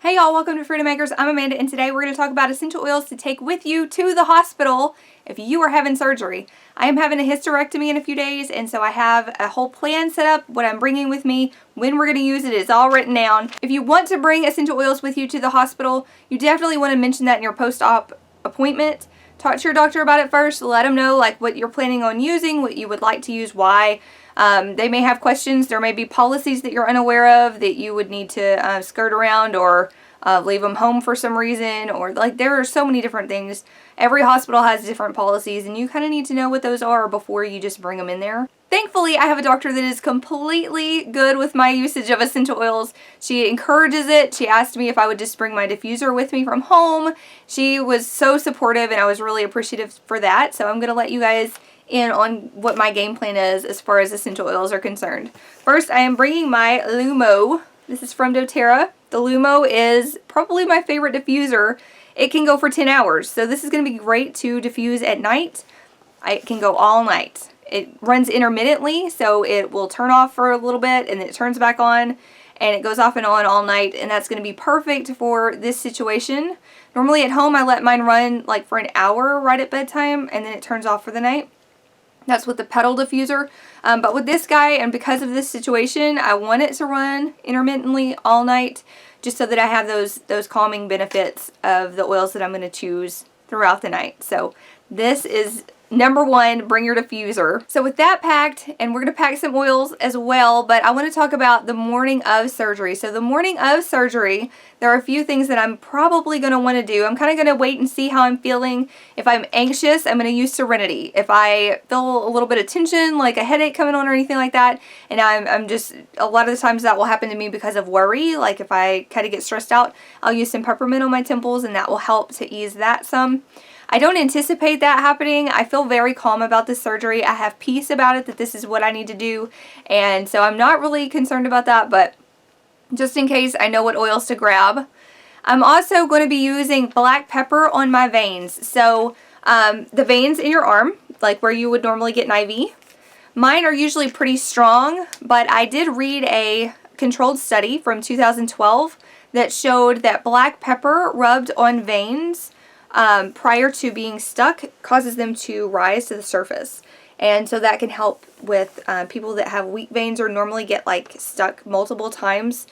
Hey y'all, welcome to Freedom Makers. I'm Amanda, and today we're going to talk about essential oils to take with you to the hospital if you are having surgery. I am having a hysterectomy in a few days, and so I have a whole plan set up, what I'm bringing with me, when we're going to use it. It's all written down. If you want to bring essential oils with you to the hospital, you definitely want to mention that in your post-op appointment. Talk to your doctor about it first. Let them know like what you're planning on using, what you would like to use, why. They may have questions. There may be policies that you're unaware of that you would need to skirt around or leave them home for some reason, or like there are so many different things. Every hospital has different policies, and you kind of need to know what those are before you just bring them in there. Thankfully, I have a doctor that is completely good with my usage of essential oils. She encourages it. She asked me if I would just bring my diffuser with me from home. She was so supportive, and I was really appreciative for that. So I'm going to let you guys in on what my game plan is as far as essential oils are concerned. First, I am bringing my Lumo. This is from doTERRA. The Lumo is probably my favorite diffuser. It can go for 10 hours, so this is going to be great to diffuse at night. It can go all night. It runs intermittently, so it will turn off for a little bit and then it turns back on, and it goes off and on all night, and that's going to be perfect for this situation. Normally at home I let mine run like for an hour right at bedtime, and then it turns off for the night. That's with the pedal diffuser. But with this guy, and because of this situation, I want it to run intermittently all night, just so that I have those calming benefits of the oils that I'm going to choose throughout the night. So this is number one, bring your diffuser. So with that packed, and we're going to pack some oils as well, but I want to talk about the morning of surgery. So the morning of surgery, there are a few things that I'm probably going to want to do. I'm kind of going to wait and see how I'm feeling. If I'm anxious, I'm going to use Serenity. If I feel a little bit of tension, like a headache coming on or anything like that, and I'm just, a lot of the times that will happen to me because of worry, like if I kind of get stressed out, I'll use some peppermint on my temples, and that will help to ease that some. I don't anticipate that happening. I feel very calm about this surgery. I have peace about it, that this is what I need to do, and so I'm not really concerned about that, but just in case, I know what oils to grab. I'm also going to be using black pepper on my veins. So the veins in your arm, like where you would normally get an IV, mine are usually pretty strong, but I did read a controlled study from 2012 that showed that black pepper rubbed on veins prior to being stuck causes them to rise to the surface. And so that can help with people that have weak veins or normally get like stuck multiple times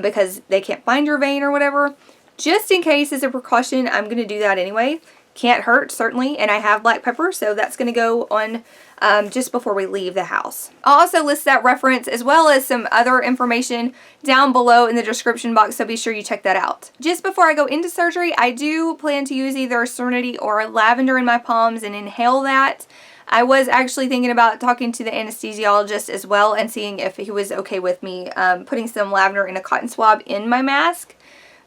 because they can't find your vein or whatever. Just in case, as a precaution, I'm going to do that anyway. Can't hurt, certainly, and I have black pepper, so that's going to go on just before we leave the house. I'll also list that reference as well as some other information down below in the description box, so be sure you check that out. Just before I go into surgery, I do plan to use either Serenity or lavender in my palms and inhale that. I was actually thinking about talking to the anesthesiologist as well and seeing if he was okay with me putting some lavender in a cotton swab in my mask.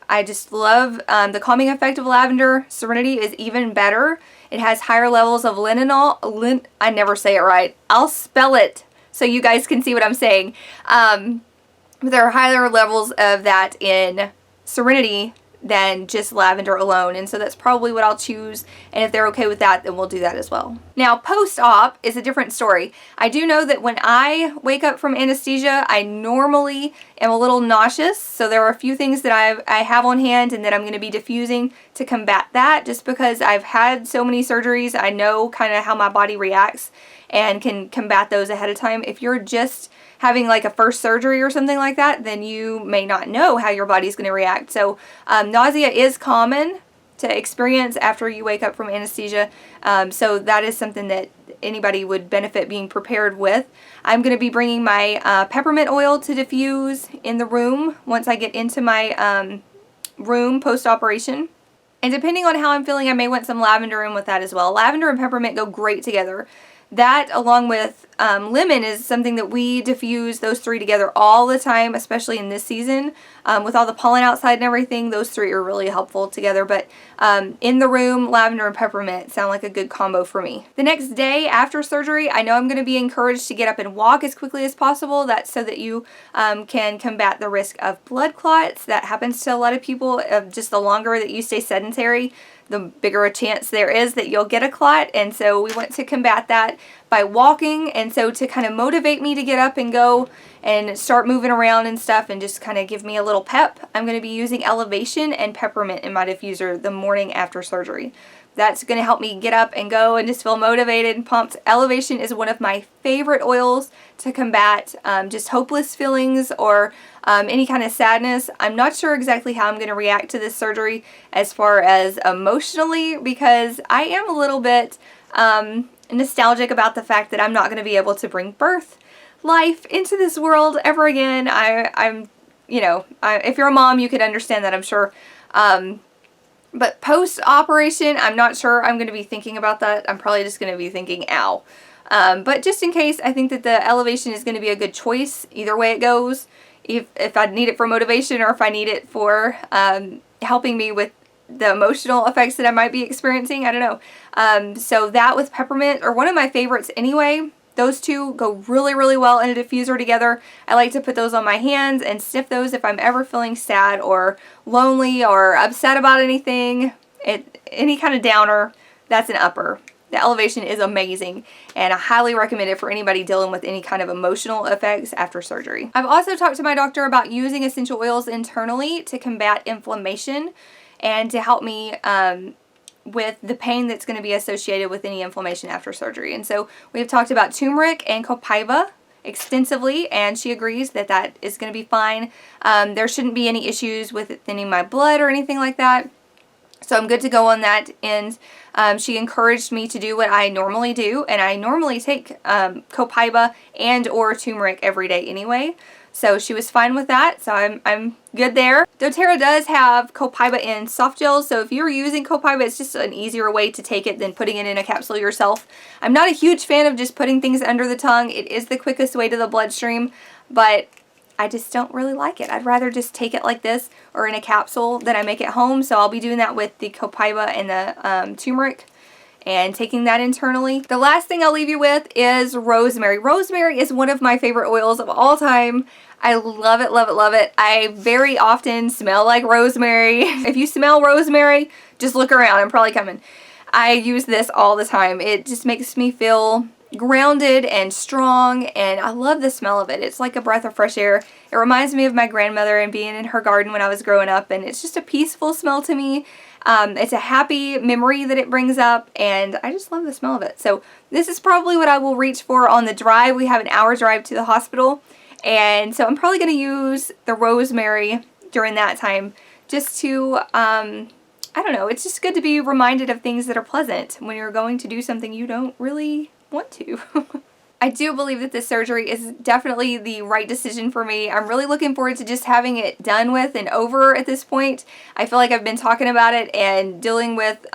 I just love the calming effect of lavender. Serenity is even better. It has higher levels of linalool. I never say it right. I'll spell it so you guys can see what I'm saying. But there are higher levels of that in Serenity than just lavender alone, and so that's probably what I'll choose, and if they're okay with that, then we'll do that as well. Now, post-op is a different story. I do know that when I wake up from anesthesia, I normally am a little nauseous, so there are a few things that I have on hand and that I'm going to be diffusing to combat that, just because I've had so many surgeries. I know kind of how my body reacts and can combat those ahead of time. If you're just having like a first surgery or something like that, then you may not know how your body's going to react. So nausea is common to experience after you wake up from anesthesia. So that is something that anybody would benefit being prepared with. I'm going to be bringing my peppermint oil to diffuse in the room once I get into my room post-operation. And depending on how I'm feeling, I may want some lavender in with that as well. Lavender and peppermint go great together. That, along with lemon, is something that we diffuse those three together all the time, especially in this season. With all the pollen outside and everything, those three are really helpful together. But in the room, lavender and peppermint sound like a good combo for me. The next day after surgery, I know I'm going to be encouraged to get up and walk as quickly as possible. That's so that you can combat the risk of blood clots. That happens to a lot of people, just the longer that you stay sedentary. the bigger a chance there is that you'll get a clot. And so we want to combat that by walking. And so to kind of motivate me to get up and go and start moving around and stuff and just kind of give me a little pep, I'm going to be using Elevation and Peppermint in my diffuser the morning after surgery. That's going to help me get up and go and just feel motivated and pumped. Elevation is one of my favorite oils to combat just hopeless feelings or any kind of sadness. I'm not sure exactly how I'm going to react to this surgery as far as emotionally, because I am a little bit nostalgic about the fact that I'm not going to be able to bring birth life into this world ever again. I'm if you're a mom, you could understand that, I'm sure. But post-operation, I'm not sure I'm going to be thinking about that. I'm probably just going to be thinking, ow. But just in case, I think that the Elevation is going to be a good choice either way it goes. If I need it for motivation or if I need it for helping me with the emotional effects that I might be experiencing, I don't know. So that with Peppermint are one of my favorites anyway. Those two go really, really well in a diffuser together. I like to put those on my hands and sniff those if I'm ever feeling sad or lonely or upset about anything. Any kind of downer, that's an upper. The Elevation is amazing, and I highly recommend it for anybody dealing with any kind of emotional effects after surgery. I've also talked to my doctor about using essential oils internally to combat inflammation and to help me with the pain that's going to be associated with any inflammation after surgery. And so we've talked about turmeric and copaiba extensively, and she agrees that that is going to be fine. There shouldn't be any issues with it thinning my blood or anything like that. So I'm good to go on that end. She encouraged me to do what I normally do, and I normally take copaiba and or turmeric every day anyway. So she was fine with that, so I'm good there. doTERRA does have copaiba in soft gels, so if you're using copaiba, it's just an easier way to take it than putting it in a capsule yourself. I'm not a huge fan of just putting things under the tongue. It is the quickest way to the bloodstream, but I just don't really like it. I'd rather just take it like this or in a capsule than I make at home, so I'll be doing that with the copaiba and the turmeric and taking that internally. The last thing I'll leave you with is rosemary. Rosemary is one of my favorite oils of all time. I love it, love it, love it. I very often smell like rosemary. If you smell rosemary, just look around. I'm probably coming. I use this all the time. It just makes me feel grounded and strong, and I love the smell of it. It's like a breath of fresh air. It reminds me of my grandmother and being in her garden when I was growing up, and it's just a peaceful smell to me. It's a happy memory that it brings up, and I just love the smell of it. So this is probably what I will reach for on the drive. We have an hour drive to the hospital, and so I'm probably going to use the rosemary during that time just to, I don't know, it's just good to be reminded of things that are pleasant when you're going to do something you don't really want to. I do believe that this surgery is definitely the right decision for me. I'm really looking forward to just having it done with and over at this point. I feel like I've been talking about it and dealing with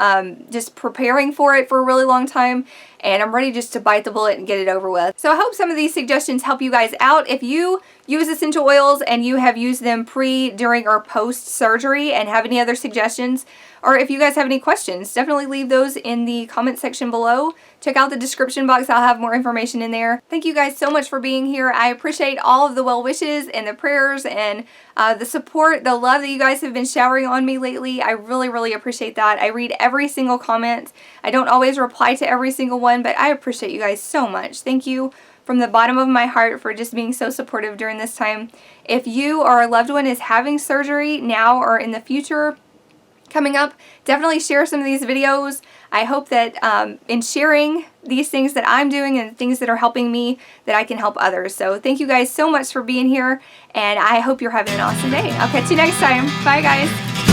just preparing for it for a really long time, and I'm ready just to bite the bullet and get it over with. So I hope some of these suggestions help you guys out. If you use essential oils and you have used them pre, during, or post surgery and have any other suggestions, or if you guys have any questions, definitely leave those in the comment section below. Check out the description box. I'll have more information in there. Thank you guys so much for being here. I appreciate all of the well wishes and the prayers and the support, the love that you guys have been showering on me lately. I really, really appreciate that. I read every single comment. I don't always reply to every single one, but I appreciate you guys so much. Thank you from the bottom of my heart for just being so supportive during this time. If you or a loved one is having surgery now or in the future coming up, definitely share some of these videos. I hope that in sharing these things that I'm doing and things that are helping me, that I can help others. So thank you guys so much for being here, and I hope you're having an awesome day. I'll catch you next time. Bye guys.